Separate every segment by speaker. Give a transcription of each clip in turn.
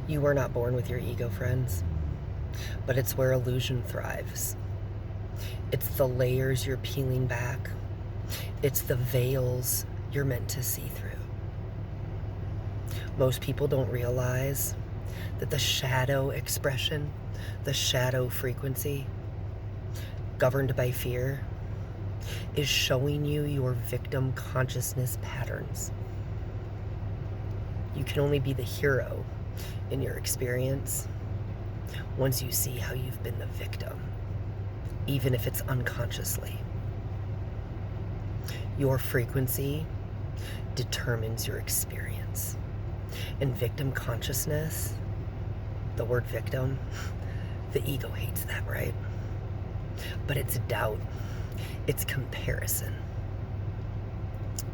Speaker 1: You were not born with your ego, friends, but it's where illusion thrives. It's the layers you're peeling back. It's the veils you're meant to see through. Most people don't realize that the shadow expression, the shadow frequency, governed by fear, is showing you your victim consciousness patterns. You can only be the hero in your experience once you see how you've been the victim, even if it's unconsciously. Your frequency determines your experience. And victim consciousness, the word victim, the ego hates that, right? But it's doubt, it's comparison,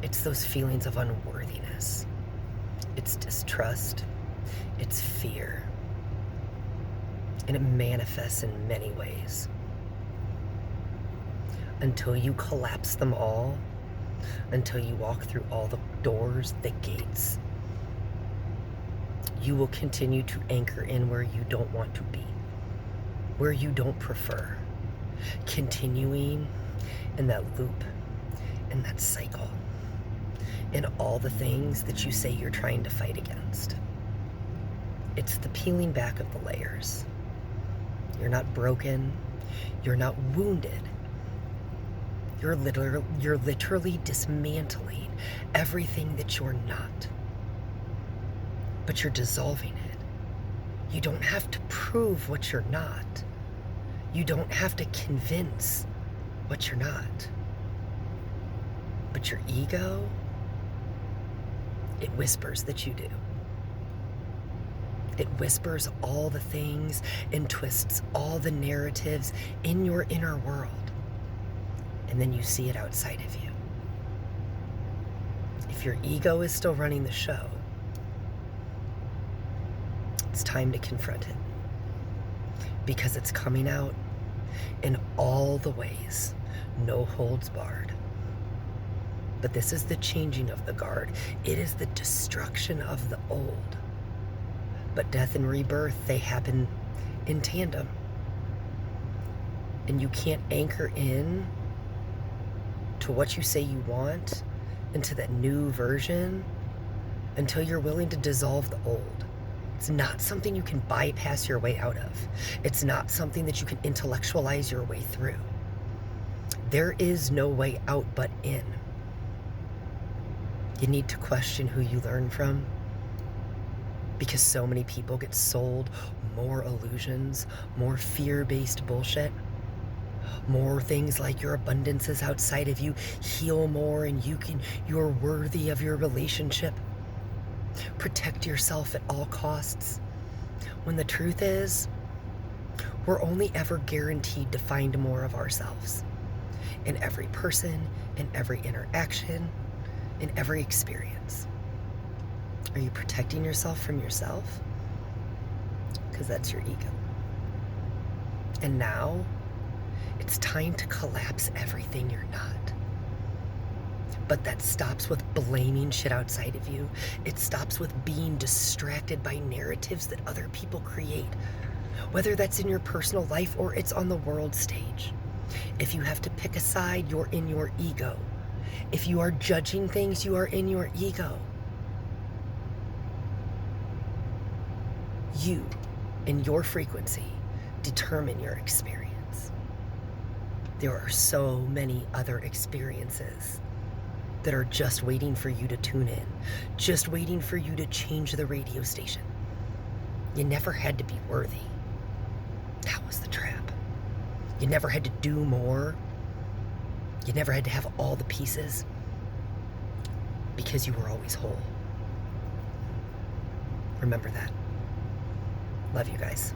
Speaker 1: it's those feelings of unworthiness, it's distrust, it's fear, and it manifests in many ways. Until you collapse them all, until you walk through all the doors, the gates, you will continue to anchor in where you don't want to be, where you don't prefer, continuing in that loop, in that cycle, in all the things that you say you're trying to fight against. It's the peeling back of the layers. You're not broken. You're not wounded. You're literally dismantling everything that you're not. But you're dissolving it. You don't have to prove what you're not. You don't have to convince what you're not. But your ego, it whispers that you do. It whispers all the things and twists all the narratives in your inner world. And then you see it outside of you. If your ego is still running the show, it's time to confront it. Because it's coming out in all the ways, no holds barred. But this is the changing of the guard. It is the destruction of the old. But death and rebirth, they happen in tandem. And you can't anchor in to what you say you want, into that new version, until you're willing to dissolve the old. It's not something you can bypass your way out of. It's not something that you can intellectualize your way through. There is no way out but in. You need to question who you learn from, because so many people get sold more illusions, more fear-based bullshit, more things like your abundance is outside of you, heal more, and you're worthy of your relationship. Protect yourself at all costs. When the truth is, we're only ever guaranteed to find more of ourselves in every person, in every interaction, in every experience. Are you protecting yourself from yourself? Because that's your ego. And now, it's time to collapse everything you're not. But that stops with blaming shit outside of you. It stops with being distracted by narratives that other people create, whether that's in your personal life or it's on the world stage. If you have to pick a side, you're in your ego. If you are judging things, you are in your ego. You and your frequency determine your experience. There are so many other experiences that are just waiting for you to tune in, just waiting for you to change the radio station. You never had to be worthy. That was the trap. You never had to do more. You never had to have all the pieces, because you were always whole. Remember that. Love you guys.